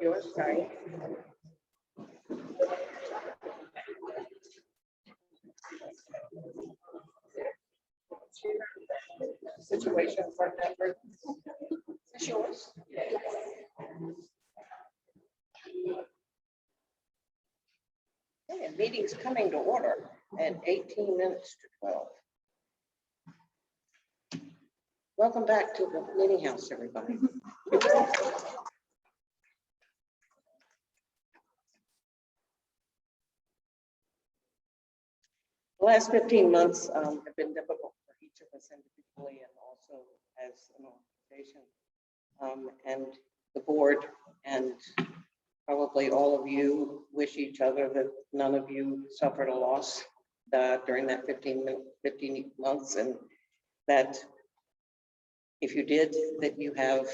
Yours, sorry. Situation for that person. Is yours? Okay, meeting's coming to order at 18 minutes to 12. Welcome back to the meeting house, everybody. The last 15 months have been difficult for each of us individually and also as an organization. And the board and probably all of you wish each other that none of you suffered a loss during that 15 months, and that if you did, that you have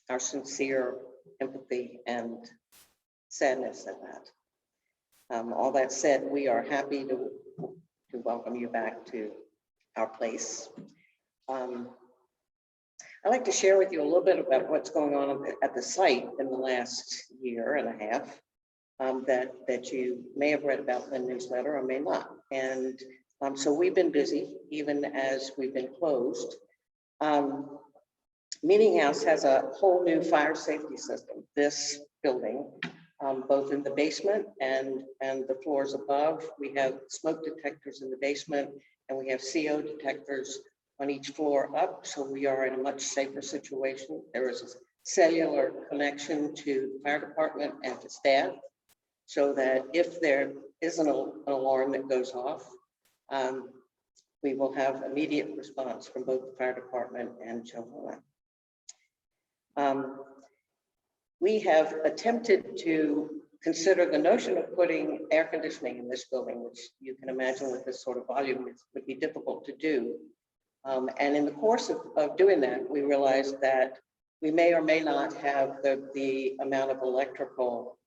our sincere empathy and sadness in that. All that said, we are happy to welcome you back to our place. I'd like to share with you a little bit about what's going on at the site in the last year and a half that you may have read about in the newsletter or may not. And so we've been busy even as we've been closed. Meeting House has a whole new fire safety system. This building, both in the basement and the floors above. We have smoke detectors in the basement and we have CO detectors on each floor up. So we are in a much safer situation. There is a cellular connection to the fire department and to staff so that if there is an alarm that goes off, we will have immediate response from both the fire department and Chilhowee. We have attempted to consider the notion of putting air conditioning in this building, which you can imagine with this sort of volume, it would be difficult to do. And in the course of doing that, we realized that we may or may not have the amount of electrical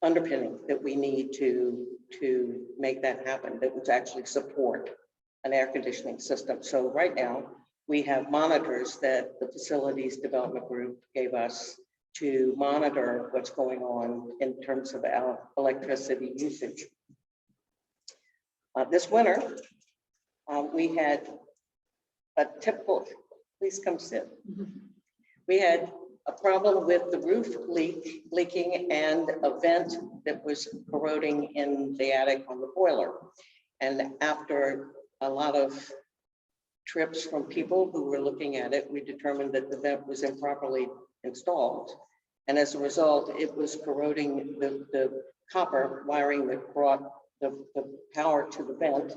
underpinning that we need to make that happen, that would actually support an air conditioning system. So right now, we have monitors that the Facilities Development Group gave us to monitor what's going on in terms of our electricity usage. This winter, we had a typical, please come sit. We had a problem with the roof leaking and a vent that was corroding in the attic on the boiler. And after a lot of trips from people who were looking at it, we determined that the vent was improperly installed. And as a result, it was corroding the copper wiring that brought the power to the vent.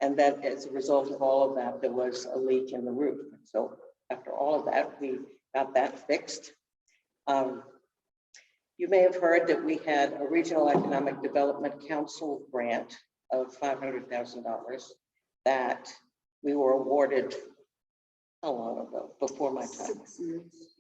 And that as a result of all of that, there was a leak in the roof. So after all of that, we got that fixed. You may have heard that we had a Regional Economic Development Council grant of $500,000 that we were awarded how long ago, before my time. 6 years.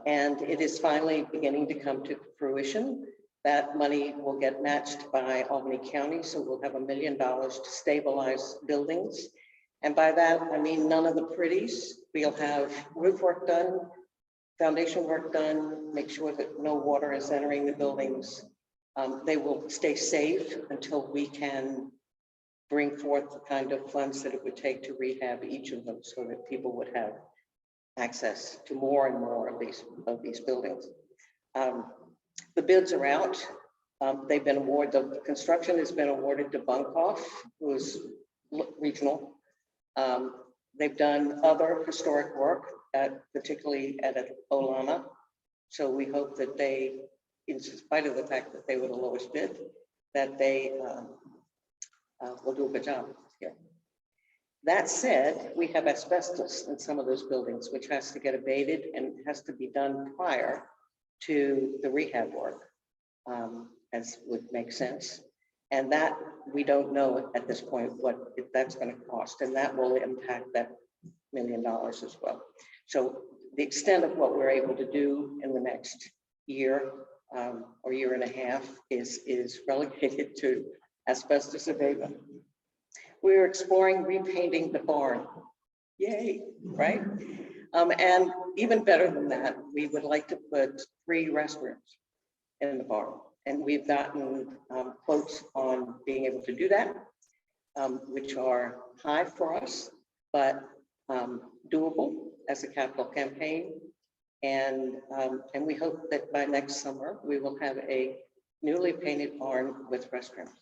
And it is finally beginning to come to fruition. That money will get matched by Albany County, so we'll have $1 million to stabilize buildings. And by that, I mean none of the pretties. We'll have roof work done, foundation work done, make sure that no water is entering the buildings. They will stay safe until we can bring forth the kind of funds that it would take to rehab each of them so that people would have access to more and more of these buildings. The bids are out. They've been awarded, the construction has been awarded to Bunkoff, who is regional. They've done other historic work, particularly at Olana. So we hope that they, in spite of the fact that they were the lowest bid, that they will do a good job here. That said, we have asbestos in some of those buildings, which has to get abated and has to be done prior to the rehab work, as would make sense. And that, we don't know at this point what that's going to cost, and that will impact that $1 million as well. So the extent of what we're able to do in the next year or year and a half is relegated to asbestos abatement. We're exploring repainting the barn. Yay, right? And even better than that, we would like to put 3 restrooms in the barn. And we've gotten quotes on being able to do that, which are high for us, but doable as a capital campaign. And we hope that by next summer, we will have a newly painted barn with restrooms.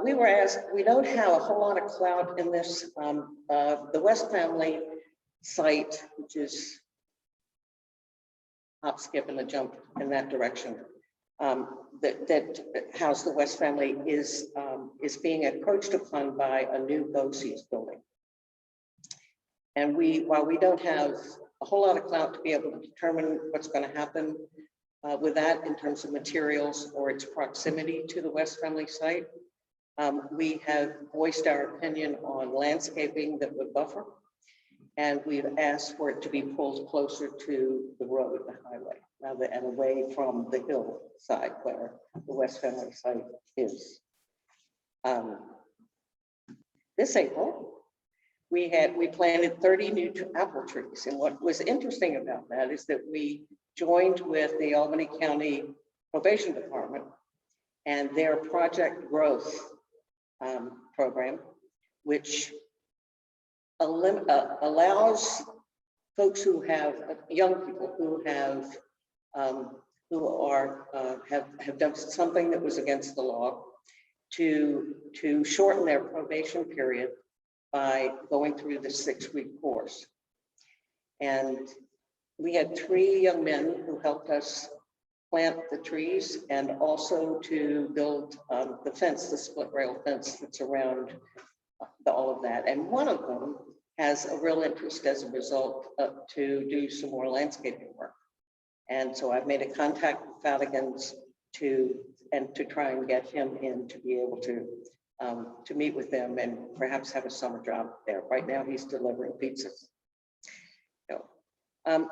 We were asked, we don't have a whole lot of clout in this. The West Family site, which is hop, skip, and a jump in that direction, that house the West Family is being approached upon by a new BOCES building. And while we don't have a whole lot of clout to be able to determine what's going to happen with that in terms of materials or its proximity to the West Family site, we have voiced our opinion on landscaping that would buffer, and we've asked for it to be pulled closer to the road, the highway, rather and away from the hill side where the West Family site is. This April, we planted 30 new apple trees, and what was interesting about that is that we joined with the Albany County Probation Department and their Project Growth program, which allows folks who have young people who have done something that was against the law to shorten their probation period by going through the 6-week course. And we had 3 young men who helped us plant the trees and also to build the fence, the split rail fence that's around all of that. And one of them has a real interest as a result to do some more landscaping work. And so I've made a contact with Fatigans to try and get him in to be able to meet with them and perhaps have a summer job there. Right now he's delivering pizzas.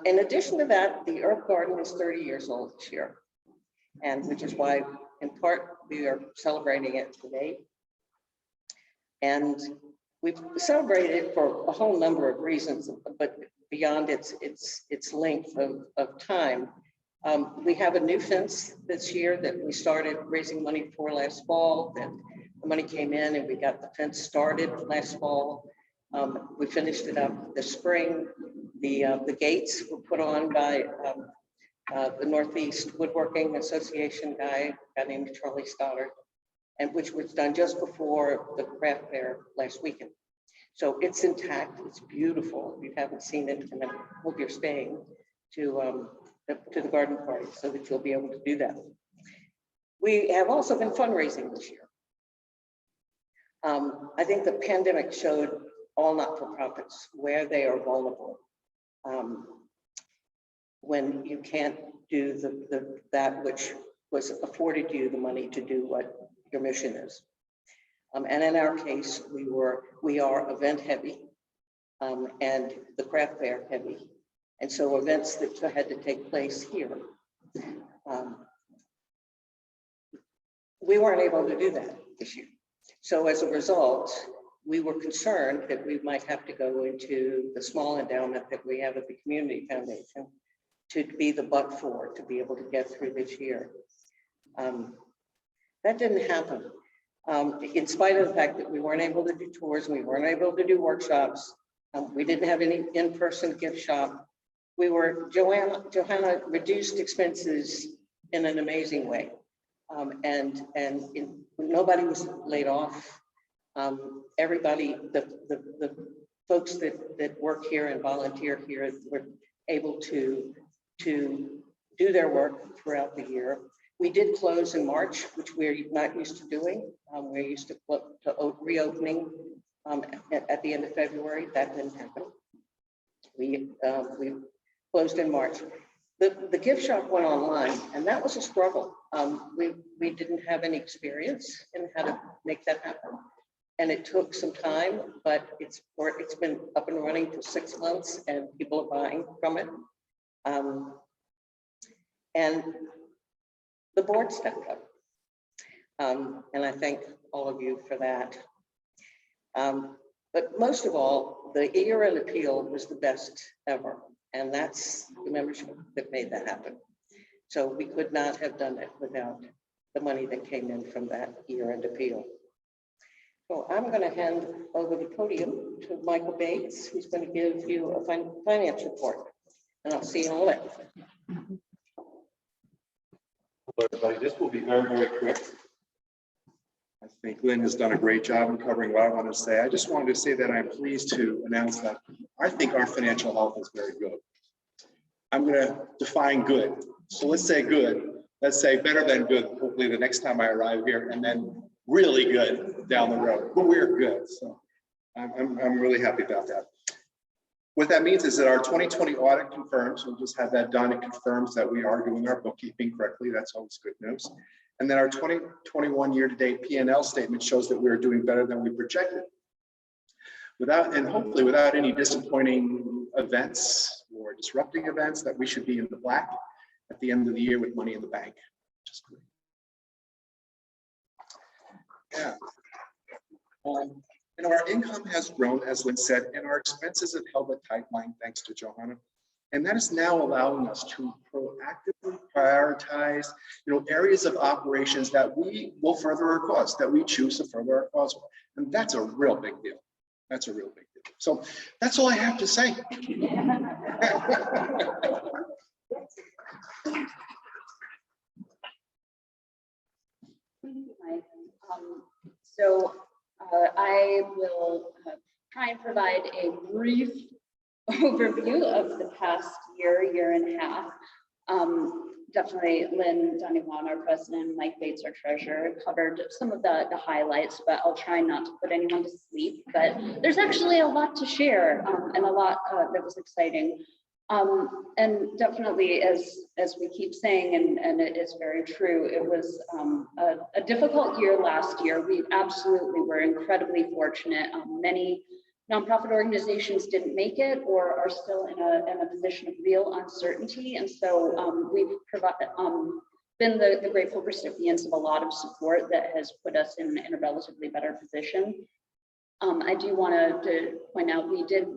In addition to that, the Herb Garden is 30 years old this year, and which is why, in part, we are celebrating it today. And we've celebrated for a whole number of reasons, but beyond its length of time. We have a new fence this year that we started raising money for last fall. That the money came in and we got the fence started last fall. We finished it up this spring. The gates were put on by the Northeast Woodworking Association guy named Charlie Stoddard, and which was done just before the craft fair last weekend. So it's intact, it's beautiful. If you haven't seen it, and I hope you're staying to the garden party so that you'll be able to do that. We have also been fundraising this year. I think the pandemic showed all not-for-profits where they are vulnerable. When you can't do that which was afforded you the money to do what your mission is. And in our case, we are event heavy and the craft fair heavy. And so events that had to take place here, we weren't able to do that this year. So as a result, we were concerned that we might have to go into the small endowment that we have at the Community Foundation to be the buck for, to be able to get through this year. That didn't happen. In spite of the fact that we weren't able to do tours, we weren't able to do workshops, we didn't have any in-person gift shop. Johanna reduced expenses in an amazing way. Nobody was laid off. Everybody, the folks that work here and volunteer here were able to do their work throughout the year. We did close in March, which we're not used to doing. We're used to reopening at the end of February. That didn't happen. We closed in March. The gift shop went online, and that was a struggle We didn't have any experience in how to make that happen. And it took some time, but it's been up and running for 6 months and people are buying from it. And the board stepped up. And I thank all of you for that. But most of all, the year-end appeal was the best ever. And that's the membership that made that happen. So we could not have done it without the money that came in from that year-end appeal. So I'm going to hand over the podium to Michael Bates, who's going to give you a finance report. And I'll see you in a minute. Hello, everybody. This will be very, very quick. I think Lynn has done a great job in covering what I want to say. I just wanted to say that I'm pleased to announce that I think our financial health is very good. I'm going to define good. So let's say good. Let's say better than good, hopefully the next time I arrive here, and then really good down the road. But we're good. So I'm really happy about that. What that means is that our 2020 audit confirms, we'll just have that done, it confirms that we are doing our bookkeeping correctly. That's always good news. And then our 2021 year-to-date P&L statement shows that we're doing better than we projected. Hopefully without any disappointing events or disrupting events, that we should be in the black at the end of the year with money in the bank, which is great. Yeah. And our income has grown, as Lynn said, and our expenses have held a tight line thanks to Johanna. And that is now allowing us to proactively prioritize, areas of operations that we will further our cause, that we choose to further our cause. And that's a real big deal. That's a real big deal. So that's all I have to say. I will try and provide a brief overview of the past year and a half. Definitely Lynn Donovan, our president, Mike Bates, our treasurer, covered some of the highlights, but I'll try not to put anyone to sleep. But there's actually a lot to share and a lot that was exciting. And definitely, as we keep saying, and it is very true, it was a difficult year last year. We absolutely were incredibly fortunate. Many nonprofit organizations didn't make it or are still in a position of real uncertainty. And so we've been the grateful recipients of a lot of support that has put us in a relatively better position. I do want to point out we did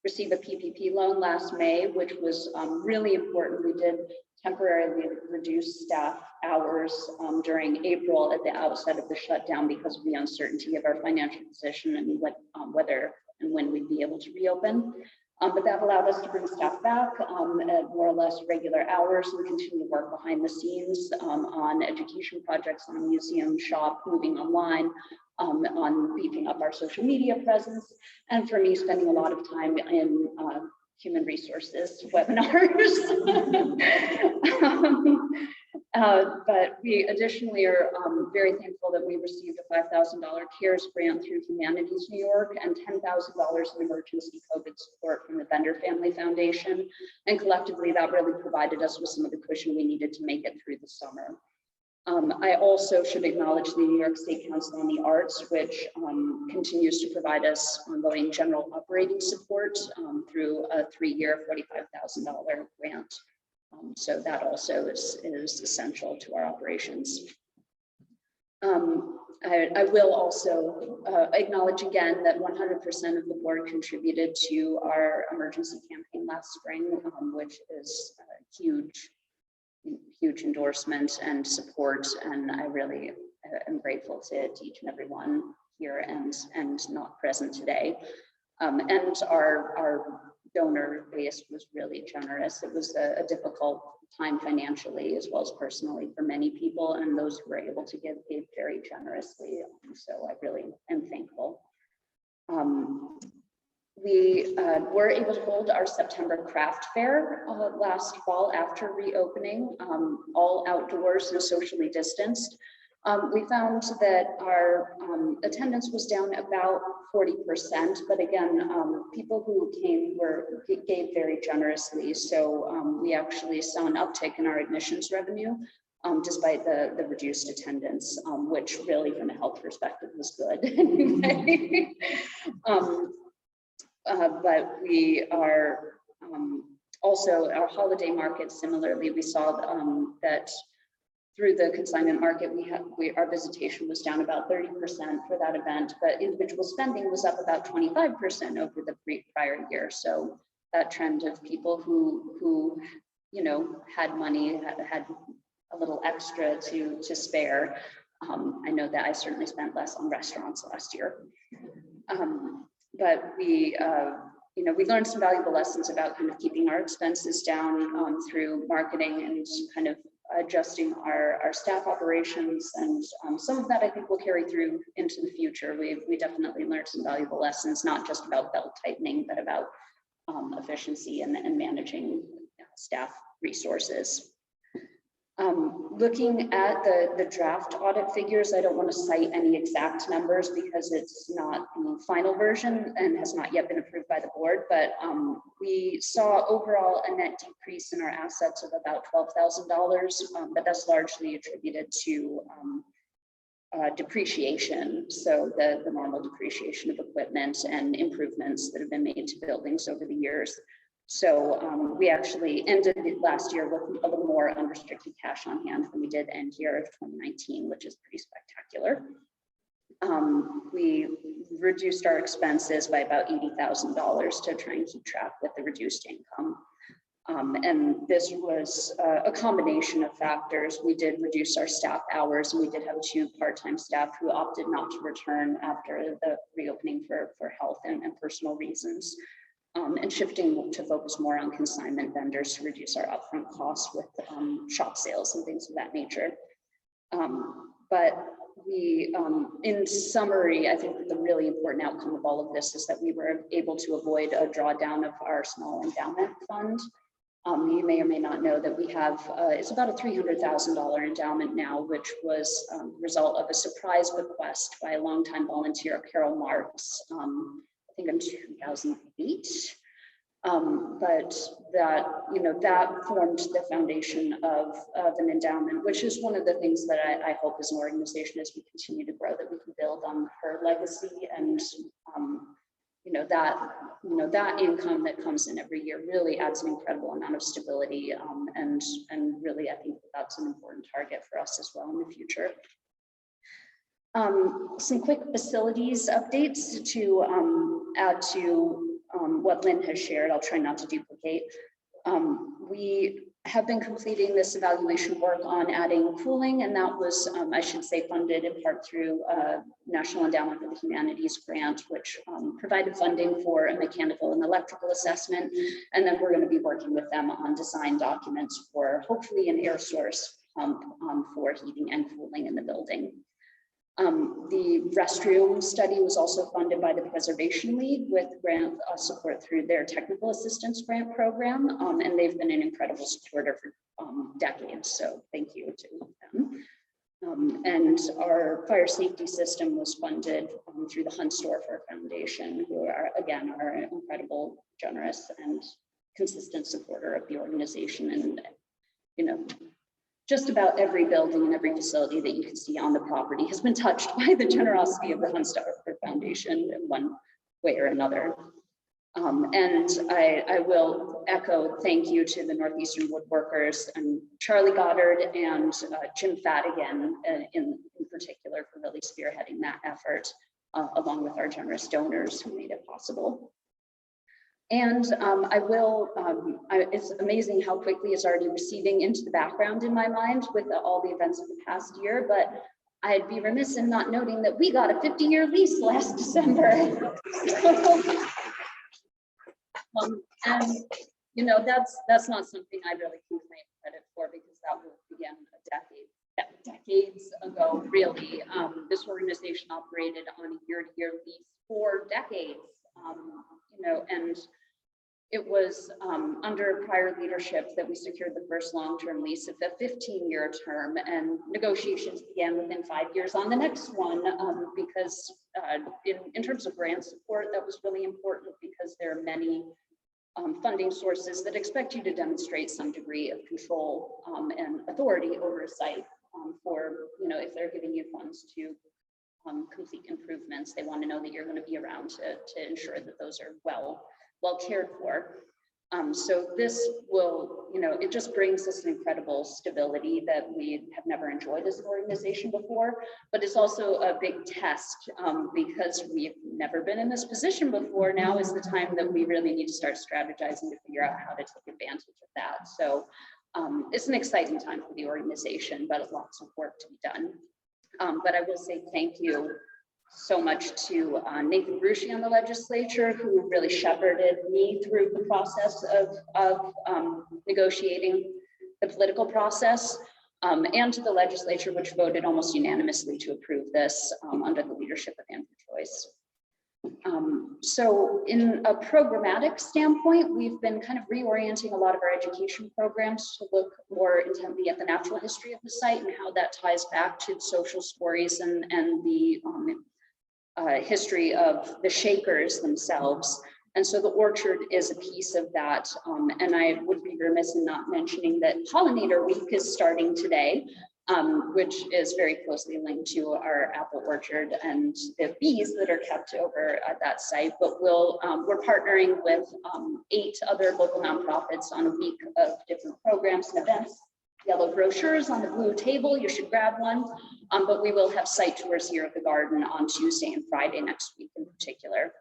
receive a PPP loan last May, which was really important. We did temporarily reduce staff hours during April at the outset of the shutdown because of the uncertainty of our financial position and whether and when we'd be able to reopen. But that allowed us to bring staff back at more or less regular hours and continue to work behind the scenes on education projects, on museum shop, moving online, on beefing up our social media presence, and for me, spending a lot of time in human resources webinars. But we additionally are very thankful that we received a $5,000 CARES grant through Humanities New York and $10,000 in emergency COVID support from the Bender Family Foundation. And collectively, that really provided us with some of the cushion we needed to make it through the summer. I also should acknowledge the New York State Council on the Arts, which continues to provide us ongoing general operating support through a 3-year $45,000 grant. So that also is essential to our operations. I will also acknowledge again that 100% of the board contributed to our emergency campaign last spring, which is a huge endorsement and support, and I really am grateful to each and every one here and not present today. And our donor base was really generous. It was a difficult time financially as well as personally for many people, and those who were able to give gave very generously. So I really am thankful. We were able to hold our September craft fair last fall after reopening, all outdoors and socially distanced. We found that our attendance was down about 40%, but again, people who came gave very generously. So we actually saw an uptick in our admissions revenue despite the reduced attendance, which really from a health perspective was good anyway. But we are also our holiday market. Similarly, we saw that through the consignment market, our visitation was down about 30% for that event, but individual spending was up about 25% over the prior year. So that trend of people who had money, had a little extra to spare. I know that I certainly spent less on restaurants last year. But we learned some valuable lessons about kind of keeping our expenses down through marketing and kind of adjusting our staff operations. And some of that I think will carry through into the future. We definitely learned some valuable lessons, not just about belt tightening, but about efficiency and managing staff resources. Looking at the draft audit figures, I don't want to cite any exact numbers because it's not the final version and has not yet been approved by the board, but we saw overall a net decrease in our assets of about $12,000, but that's largely attributed to depreciation. So the normal depreciation of equipment and improvements that have been made to buildings over the years. So we actually ended last year with a little more unrestricted cash on hand than we did end year of 2019, which is pretty spectacular. We reduced our expenses by about $80,000 to try and keep track with the reduced income. And this was a combination of factors. We did reduce our staff hours, and we did have 2 part-time staff who opted not to return after the reopening for health and personal reasons. And shifting to focus more on consignment vendors to reduce our upfront costs with shop sales and things of that nature. But we, in summary, I think that the really important outcome of all of this is that we were able to avoid a drawdown of our small endowment fund. You may or may not know that we have, it's about a $300,000 endowment now, which was the result of a surprise bequest by a longtime volunteer, Carol Marks, I think in 2008. But that, that formed the foundation of an endowment, which is one of the things that I hope as an organization, as we continue to grow, that we can build on her legacy. And that income that comes in every year really adds an incredible amount of stability, and really I think that's an important target for us as well in the future. Some quick facilities updates to add to what Lynn has shared. I'll try not to duplicate. We have been completing this evaluation work on adding cooling, and that was, I should say, funded in part through National Endowment for the Humanities grant, which provided funding for a mechanical and electrical assessment. And then we're going to be working with them on design documents for hopefully an air source pump for heating and cooling in the building. The restroom study was also funded by the Preservation League with grant support through their technical assistance grant program, and they've been an incredible supporter for decades, so thank you to them. And our fire safety system was funded through the Huntsdorfer Foundation, who are, again, are an incredible, generous, and consistent supporter of the organization. And, just about every building and every facility that you can see on the property has been touched by the generosity of the Huntsdorfer Foundation in one way or another. And I will echo thank you to the Northeastern Woodworkers and Charlie Goddard and Jim Fadigan in particular for really spearheading that effort, along with our generous donors who made it possible. And it's amazing how quickly it's already receding into the background in my mind with all the events of the past year, but I'd be remiss in not noting that we got a 50-year lease last December. And that's not something I really can claim credit for, because that began decades ago, really. This organization operated on a year-to-year lease for decades. And it was under prior leadership that we secured the first long-term lease of a 15-year term, and negotiations began within 5 years on the next one, because in terms of grant support, that was really important, because there are many funding sources that expect you to demonstrate some degree of control and authority over a site for, if they're giving you funds to complete improvements, they want to know that you're going to be around to ensure that those are well cared for. So this will, it just brings us an incredible stability that we have never enjoyed as an organization before, but it's also a big test because we've never been in this position before. Now is the time that we really need to start strategizing to figure out how to take advantage of that. So it's an exciting time for the organization, but lots of work to be done. But I will say thank you so much to Nathan Rushi on the legislature, who really shepherded me through the process of negotiating the political process, and to the legislature, which voted almost unanimously to approve this under the leadership of Andrew Joyce. So in a programmatic standpoint, we've been kind of reorienting a lot of our education programs to look more intently at the natural history of the site and how that ties back to the social stories and the history of the Shakers themselves. And so the orchard is a piece of that. And I would be remiss in not mentioning that Pollinator Week is starting today, which is very closely linked to our apple orchard and the bees that are kept over at that site. But we're partnering with 8 other local nonprofits on a week of different programs and events. Yellow brochures on the blue table, you should grab one. But we will have site tours here of the garden on Tuesday and Friday next week in particular.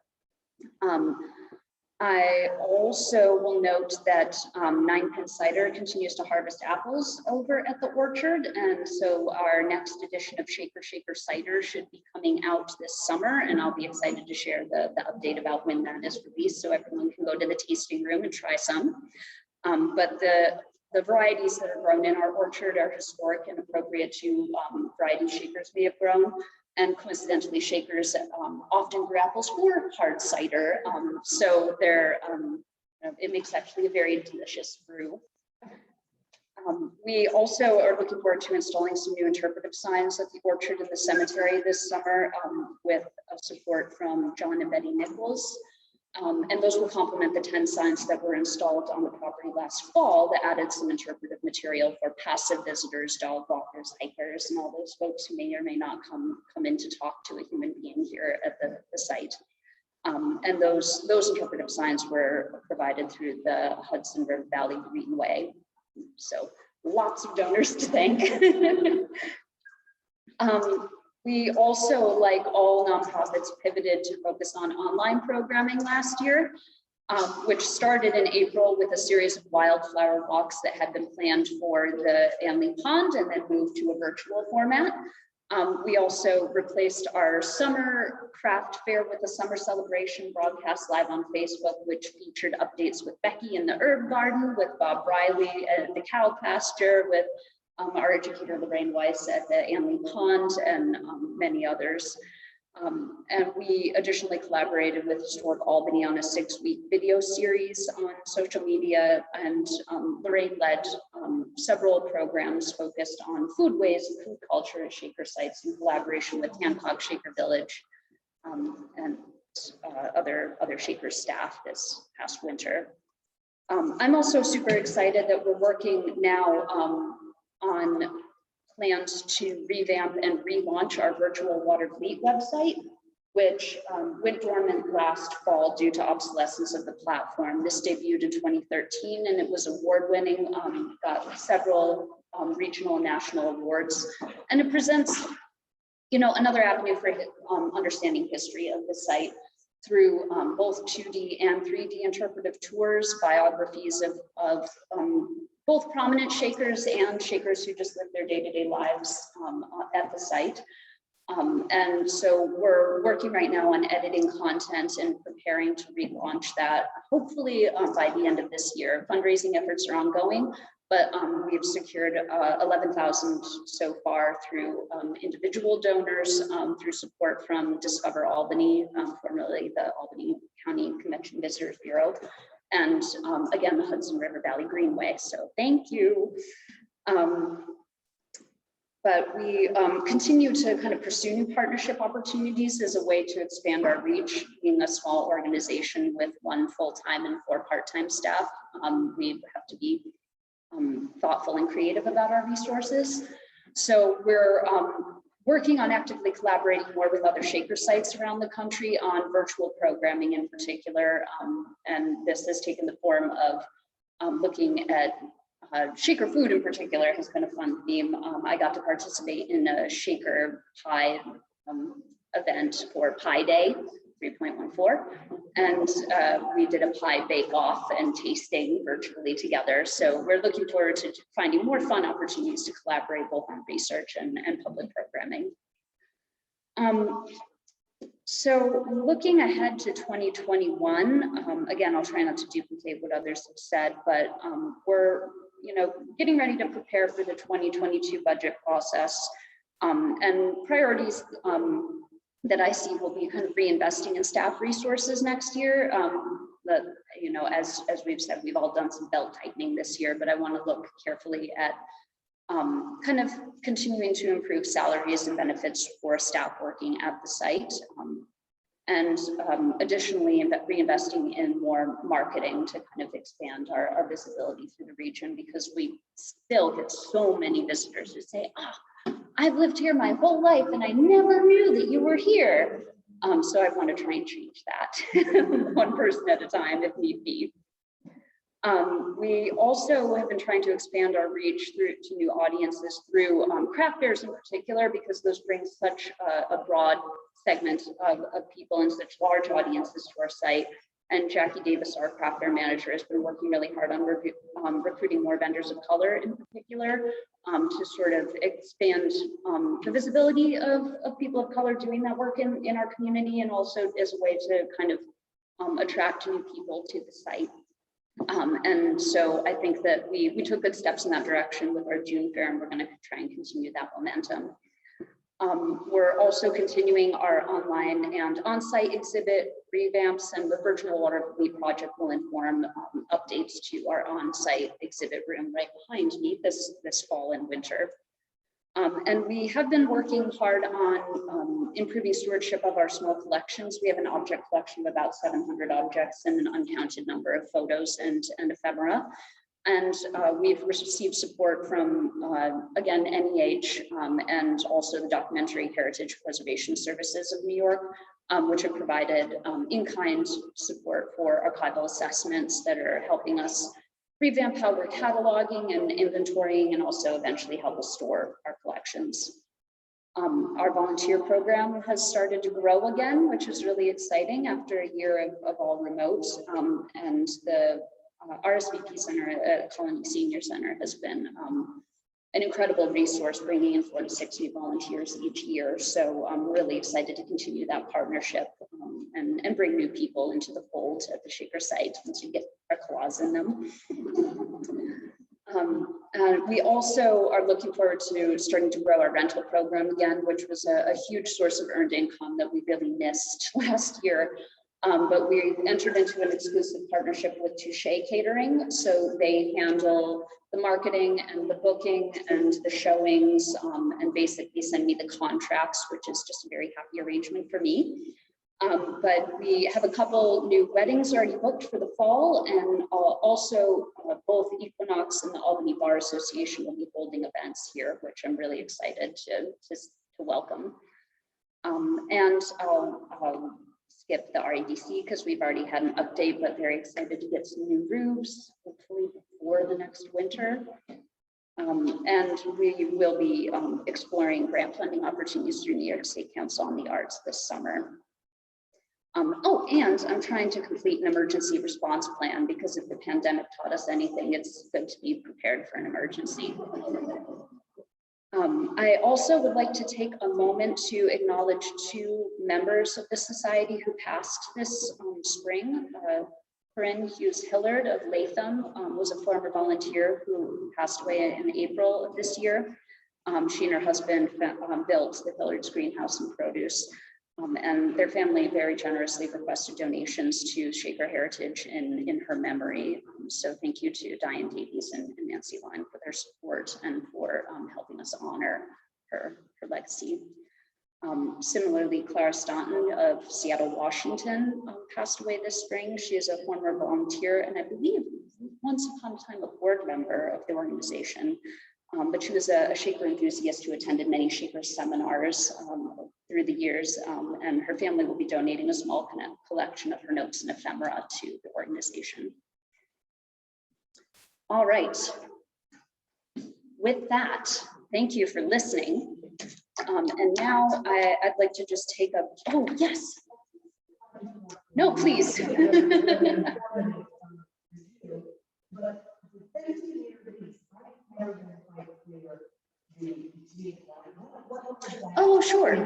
I also will note that Ninepence Cider continues to harvest apples over at the orchard. And so our next edition of Shaker Cider should be coming out this summer. And I'll be excited to share the update about when that is released so everyone can go to the tasting room and try some. But the varieties that are grown in our orchard are historic and appropriate to varieties Shakers may have grown. And coincidentally, Shakers often grew apples for hard cider. So they're, it makes actually a very delicious brew. We also are looking forward to installing some new interpretive signs at the orchard and the cemetery this summer with support from John and Betty Nichols. And those will complement the 10 signs that were installed on the property last fall that added some interpretive material for passive visitors, dog walkers, hikers, and all those folks who may or may not come in to talk to a human being here at the site. And those interpretive signs were provided through the Hudson River Valley Greenway. So lots of donors to thank. We also, like all nonprofits, pivoted to focus on online programming last year, which started in April with a series of wildflower walks that had been planned for the Anley Pond and then moved to a virtual format. We also replaced our summer craft fair with a summer celebration broadcast live on Facebook, which featured updates with Becky in the herb garden, with Bob Riley at the cow pasture, with our educator Lorraine Weiss at the Anley Pond, and many others. And we additionally collaborated with Historic Albany on a 6-week video series on social media, and Lorraine led several programs focused on foodways and food culture at Shaker sites in collaboration with Hancock Shaker Village and other Shaker staff this past winter. I'm also super excited that we're working now on plans to revamp and relaunch our virtual Waterfleet website, which went dormant last fall due to obsolescence of the platform. This debuted in 2013 and it was award-winning, got several regional and national awards, and it presents, another avenue for understanding history of the site through both 2D and 3D interpretive tours, biographies of both prominent Shakers and Shakers who just live their day-to-day lives at the site. And so we're working right now on editing content and preparing to relaunch that, hopefully by the end of this year. Fundraising efforts are ongoing, but we've secured 11,000 so far through individual donors, through support from Discover Albany, formerly the Albany County Convention Visitors Bureau, and again, the Hudson River Valley Greenway. So thank you. But we continue to kind of pursue new partnership opportunities as a way to expand our reach. Being a small organization with 1 full-time and 4 part-time staff, we have to be thoughtful and creative about our resources. So we're working on actively collaborating more with other Shaker sites around the country on virtual programming in particular. And this has taken the form of looking at Shaker food in particular has been a fun theme. I got to participate in a Shaker pie event for Pie Day 3.14, and we did a pie bake-off and tasting virtually together. So we're looking forward to finding more fun opportunities to collaborate both on research and public programming. So looking ahead to 2021, again, I'll try not to duplicate what others have said, but we're getting ready to prepare for the 2022 budget process, and priorities that I see will be kind of reinvesting in staff resources next year. But as we've said, we've all done some belt tightening this year, but I want to look carefully at kind of continuing to improve salaries and benefits for staff working at the site. And additionally, reinvesting in more marketing to kind of expand our visibility through the region, because we still get so many visitors who say, I've lived here my whole life and I never knew that you were here. So I want to try and change that one person at a time if need be. We also have been trying to expand our reach to new audiences through craft fairs in particular, because those bring such a broad segment of people and such large audiences to our site. And Jackie Davis, our craft fair manager, has been working really hard on recruiting more vendors of color in particular, to sort of expand the visibility of people of color doing that work in our community, and also as a way to kind of attract new people to the site. And so I think that we took good steps in that direction with our June fair, and we're going to try and continue that momentum. We're also continuing our online and on-site exhibit revamps, and the virtual water fleet project will inform updates to our on-site exhibit room right behind me this fall and winter. And we have been working hard on improving stewardship of our small collections. We have an object collection of about 700 objects and an uncounted number of photos and ephemera. And we've received support from, again, NEH and also the Documentary Heritage Preservation Services of New York, which have provided in-kind support for archival assessments that are helping us revamp how we're cataloging and inventorying, and also eventually help us store our collections. Our volunteer program has started to grow again, which is really exciting after a year of all remote, and the RSVP Center at Colony Senior Center has been an incredible resource, bringing in 4 to 6 new volunteers each year. So I'm really excited to continue that partnership and bring new people into the fold at the Shaker site once we get our claws in them. And we also are looking forward to starting to grow our rental program again, which was a huge source of earned income that we really missed last year. But we entered into an exclusive partnership with Touche Catering. So they handle the marketing and the booking and the showings, and basically send me the contracts, which is just a very happy arrangement for me. But we have a couple new weddings already booked for the fall, and also both Equinox and the Albany Bar Association will be holding events here, which I'm really excited to welcome. And I'll skip the REDC because we've already had an update, but very excited to get some new roofs, hopefully before the next winter. And we will be exploring grant funding opportunities through New York State Council on the Arts this summer. Oh, and I'm trying to complete an emergency response plan, because if the pandemic taught us anything, it's good to be prepared for an emergency. I also would like to take a moment to acknowledge 2 members of the Society who passed this spring. Corinne Hughes Hillard of Latham was a former volunteer who passed away in April of this year. She and her husband built the Hillard's Greenhouse and Produce, and their family very generously requested donations to Shaker Heritage in her memory. So thank you to Diane Davies and Nancy Line for their support and for helping us honor her legacy. Similarly, Clara Staunton of Seattle, Washington, passed away this spring. She is a former volunteer and I believe once upon a time a board member of the organization. But she was a Shaker enthusiast who attended many Shaker seminars through the years, and her family will be donating a small collection of her notes and ephemera to the organization. All right. With that, thank you for listening. And now I'd like to just take a, oh, yes. No, please. Oh, sure.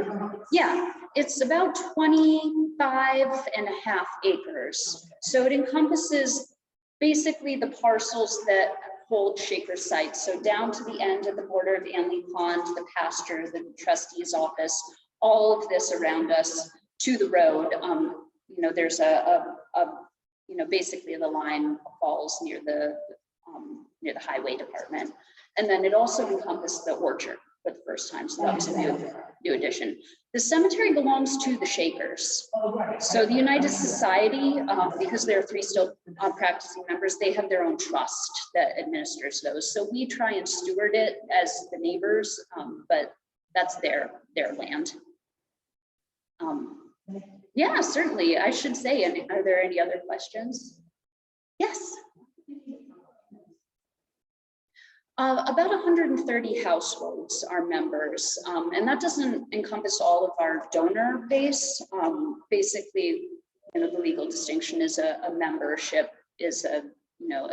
Yeah, it's about 25.5 acres. So it encompasses basically the parcels that hold Shaker sites. So down to the end of the border of Anley Pond, the pasture, the trustee's office, all of this around us to the road. You know, there's you know, basically the line falls near the highway department. And then it also encompassed the orchard for the first time. So that was a new addition. The cemetery belongs to the Shakers. So the United Society, because there are 3 still practicing members, they have their own trust that administers those. So we try and steward it as the neighbors, but that's their land. Yeah, certainly. I should say, and are there any other questions? Yes. About 130 households are members, and that doesn't encompass all of our donor base. Basically, you know, the legal distinction is a membership is a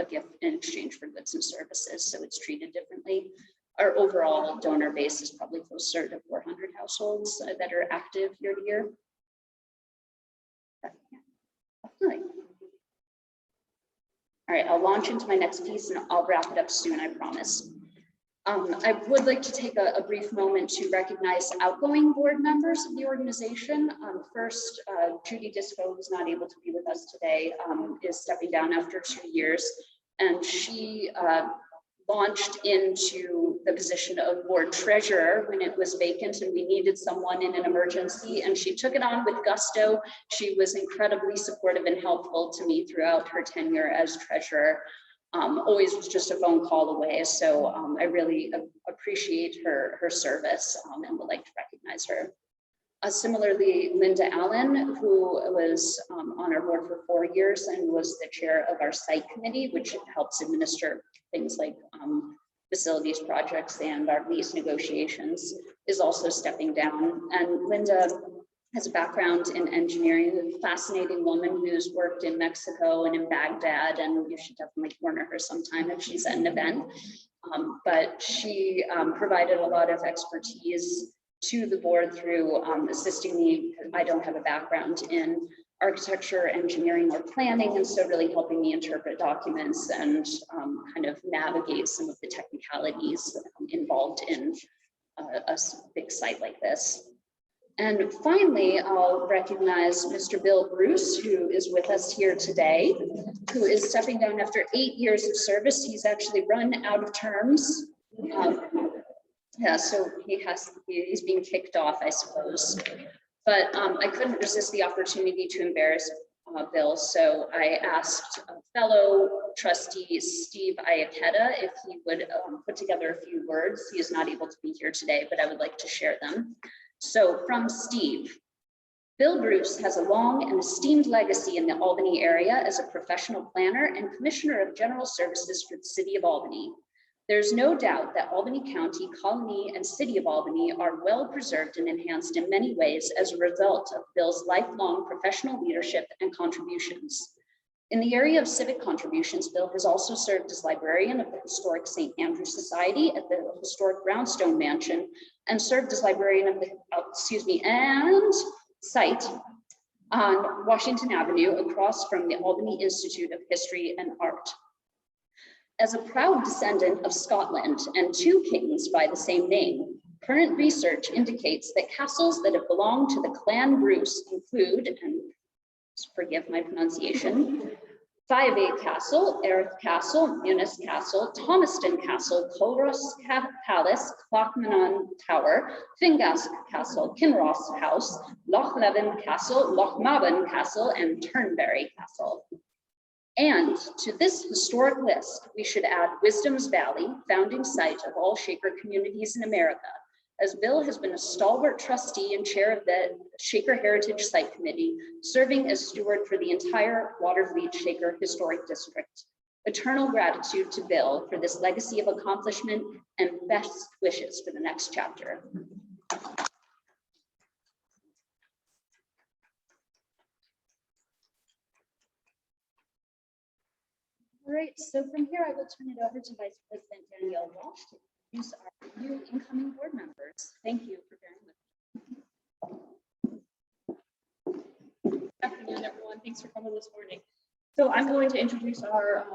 gift in exchange for goods and services, so it's treated differently. Our overall donor base is probably closer to 400 households that are active year to year. Definitely. All right, I'll launch into my next piece and I'll wrap it up soon, I promise. I would like to take a brief moment to recognize outgoing board members of the organization. First, Judy Disco, who's not able to be with us today, is stepping down after 2 years, and she launched into the position of board treasurer when it was vacant and we needed someone in an emergency, and she took it on with gusto. She was incredibly supportive and helpful to me throughout her tenure as treasurer. Always was just a phone call away, so I really appreciate her service and would like to recognize her. Similarly, Linda Allen, who was on our board for 4 years and was the chair of our site committee, which helps administer things like facilities projects and our lease negotiations, is also stepping down. And Linda has a background in engineering, a fascinating woman who's worked in Mexico and in Baghdad, and you should definitely corner her sometime if she's at an event. But she provided a lot of expertise to the board through assisting me. I don't have a background in architecture, engineering, or planning, and so really helping me interpret documents and kind of navigate some of the technicalities involved in a big site like this. And finally, I'll recognize Mr. Bill Bruce, who is with us here today, who is stepping down after 8 years of service. He's actually run out of terms. Yeah, so he's being kicked off, I suppose. But I couldn't resist the opportunity to embarrass Bill, so I asked fellow trustee Steve Iacchetta if he would put together a few words. He is not able to be here today, but I would like to share them. So from Steve: Bill Bruce has a long and esteemed legacy in the Albany area as a professional planner and commissioner of general services for the city of Albany. There's no doubt that Albany County, Colony, and City of Albany are well preserved and enhanced in many ways as a result of Bill's lifelong professional leadership and contributions. In the area of civic contributions, Bill has also served as librarian of the Historic St. Andrew Society at the Historic Brownstone Mansion, and served as librarian of the, and site on Washington Avenue across from the Albany Institute of History and Art. As a proud descendant of Scotland and 2 kings by the same name, current research indicates that castles that have belonged to the Clan Bruce include, and forgive my pronunciation, Five Castle, Erith Castle, Munis Castle, Thomaston Castle, Culross Palace, Clockmanon Tower, Fingask Castle, Kinross House, Loch Leven Castle, Loch Maben Castle, and Turnberry Castle. And to this historic list, we should add Wisdom's Valley, founding site of all Shaker communities in America, as Bill has been a stalwart trustee and chair of the Shaker Heritage Site Committee, serving as steward for the entire Watervliet Shaker Historic District. Eternal gratitude to Bill for this legacy of accomplishment and best wishes for the next chapter. All right, so from here, I will turn it over to Vice President Danielle Walsh to introduce our new incoming board members. Thank you for bearing with me. Good afternoon, everyone. Thanks for coming this morning. So I'm going to introduce our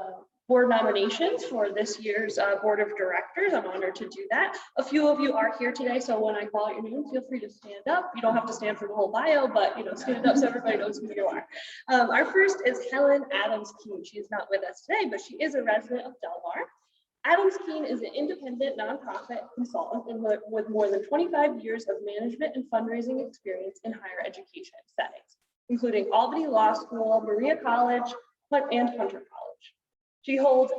board nominations for this year's board of directors. I'm honored to do that. A few of you are here today, so when I call out your name, feel free to stand up. You don't have to stand for the whole bio, but stand up so everybody knows who you are. Our first is Helen Adams-Keene. She is not with us today, but she is a resident of Delmar. Adams-Keene is an independent nonprofit consultant with more than 25 years of management and fundraising experience in higher education settings, including Albany Law School, Maria College, and Hunter College. She holds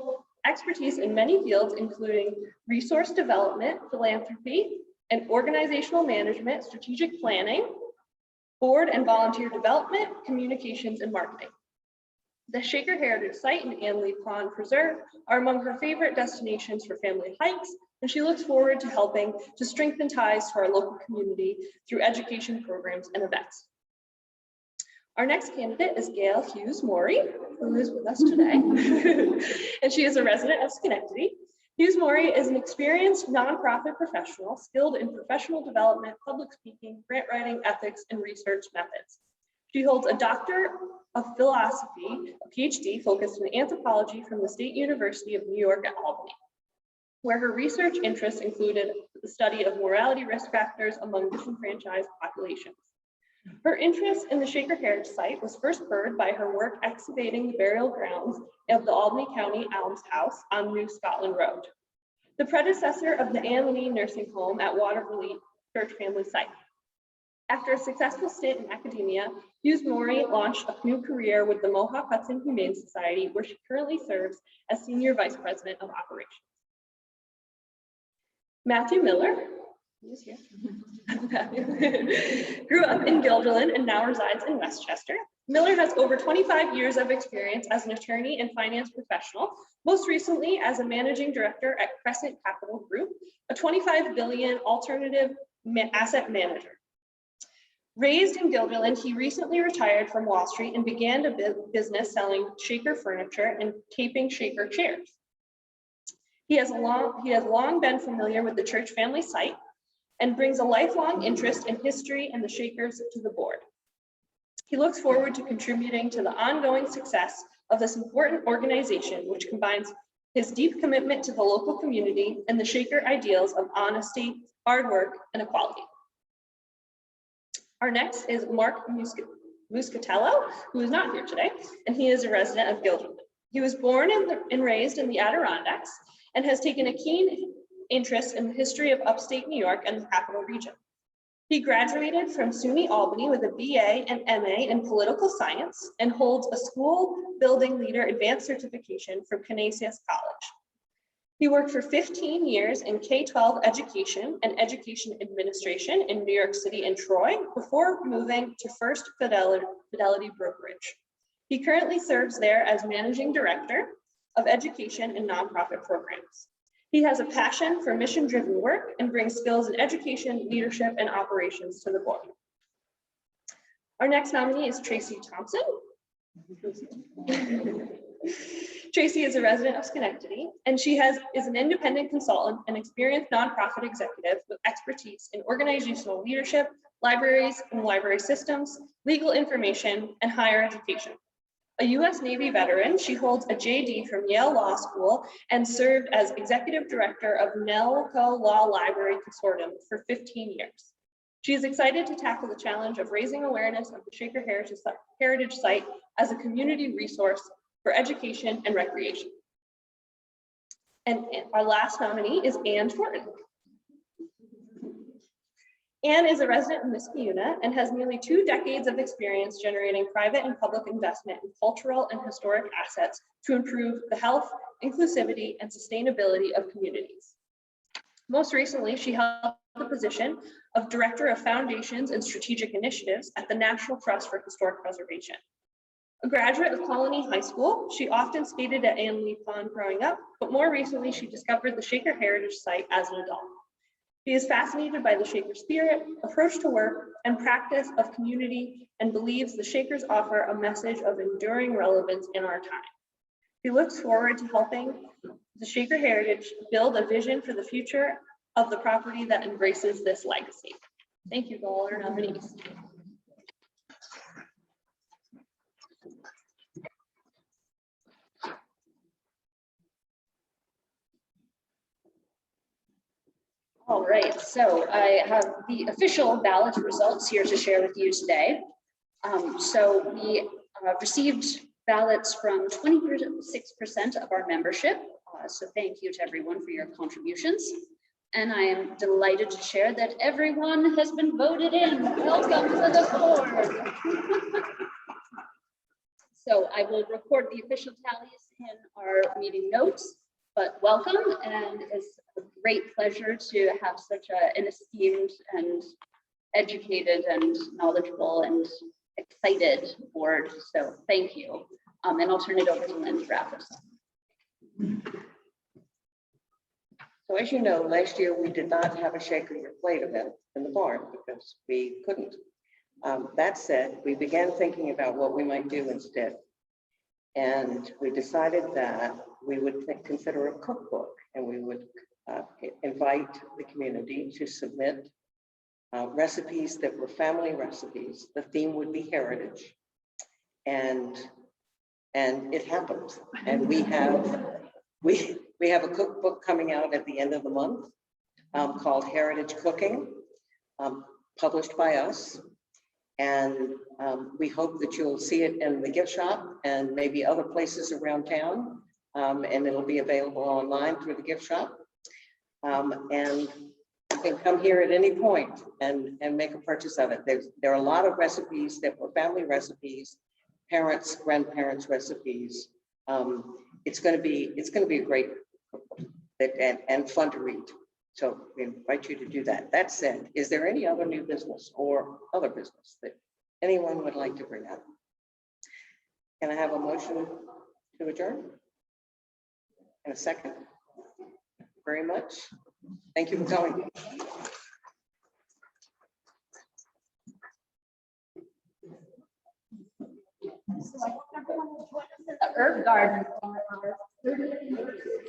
expertise in many fields, including resource development, philanthropy, and organizational management, strategic planning, board and volunteer development, communications, and marketing. The Shaker Heritage Site and Anley Pond Preserve are among her favorite destinations for family hikes, and she looks forward to helping to strengthen ties to our local community through education programs and events. Our next candidate is Gail Hughes Morey, who is with us today, and she is a resident of Schenectady. Hughes Morey is an experienced nonprofit professional skilled in professional development, public speaking, grant writing, ethics, and research methods. She holds a Doctor of Philosophy, a PhD focused in anthropology from the State University of New York at Albany, where her research interests included the study of morality risk factors among disenfranchised populations. Her interest in the Shaker Heritage Site was first spurred by her work excavating the burial grounds of the Albany County Alms House on New Scotland Road, the predecessor of the Ann Lee Nursing Home at Watervliet Church Family Site. After a successful stint in academia, Hughes Morey launched a new career with the Mohawk Hudson Humane Society, where she currently serves as Senior Vice President of Operations. Matthew Miller, who's here, grew up in Guilderland and now resides in Westchester. Miller has over 25 years of experience as an attorney and finance professional, most recently as a managing director at Crescent Capital Group, a $25 billion alternative asset manager. Raised in Guilderland, he recently retired from Wall Street and began a business selling Shaker furniture and taping Shaker chairs. He has long been familiar with the church family site and brings a lifelong interest in history and the Shakers to the board. He looks forward to contributing to the ongoing success of this important organization, which combines his deep commitment to the local community and the Shaker ideals of honesty, hard work, and equality. Our next is Mark Muscatello, who is not here today, and he is a resident of Guilderland. He was born and raised in the Adirondacks and has taken a keen interest in the history of upstate New York and the capital region. He graduated from SUNY Albany with a BA and MA in political science and holds a school building leader advanced certification from Canisius College. He worked for 15 years in K-12 education and education administration in New York City and Troy before moving to First Fidelity Brokerage. He currently serves there as managing director of education and nonprofit programs. He has a passion for mission-driven work and brings skills in education, leadership, and operations to the board. Our next nominee is Tracy Thompson. Tracy is a resident of Schenectady, and she is an independent consultant and experienced nonprofit executive with expertise in organizational leadership, libraries and library systems, legal information, and higher education. A U.S. Navy veteran, she holds a JD from Yale Law School and served as executive director of NELCO Law Library Consortium for 15 years. She is excited to tackle the challenge of raising awareness of the Shaker Heritage Site as a community resource for education and recreation. And our last nominee is Ann Thornton. Ann is a resident in Niskayuna and has nearly 2 decades of experience generating private and public investment in cultural and historic assets to improve the health, inclusivity, and sustainability of communities. Most recently, she held the position of Director of Foundations and Strategic Initiatives at the National Trust for Historic Preservation. A graduate of Colony High School, she often skated at Ann Lee Pond growing up, but more recently, she discovered the Shaker Heritage Site as an adult. She is fascinated by the Shaker spirit, approach to work, and practice of community, and believes the Shakers offer a message of enduring relevance in our time. She looks forward to helping the Shaker Heritage build a vision for the future of the property that embraces this legacy. Thank you to all our nominees. All right, so I have the official ballot results here to share with you today. So we received ballots from 26% of our membership. So thank you to everyone for your contributions. And I am delighted to share that everyone has been voted in. Welcome to the board. So I will record the official tallies in our meeting notes, but welcome, and it's a great pleasure to have such an esteemed and educated and knowledgeable and excited board. So thank you. And I'll turn it over to Lynn to wrap us up. So as you know, last year we did not have a Shaker Your Plate event in the barn because we couldn't. That said, we began thinking about what we might do instead. And we decided that we would consider a cookbook, and we would invite the community to submit recipes that were family recipes. The theme would be heritage. And it happened. And we have a cookbook coming out at the end of the month called Heritage Cooking, published by us. And we hope that you'll see it in the gift shop and maybe other places around town. And it'll be available online through the gift shop. And you can come here at any point and make a purchase of it. There are a lot of recipes that were family recipes, parents, grandparents recipes. It's going to be a great and fun to read. So we invite you to do that. That said, is there any other new business or other business that anyone would like to bring up? Can I have a motion to adjourn? And a second? Very much. Thank you for coming. So I hope everyone will join us in the herb garden for our 30th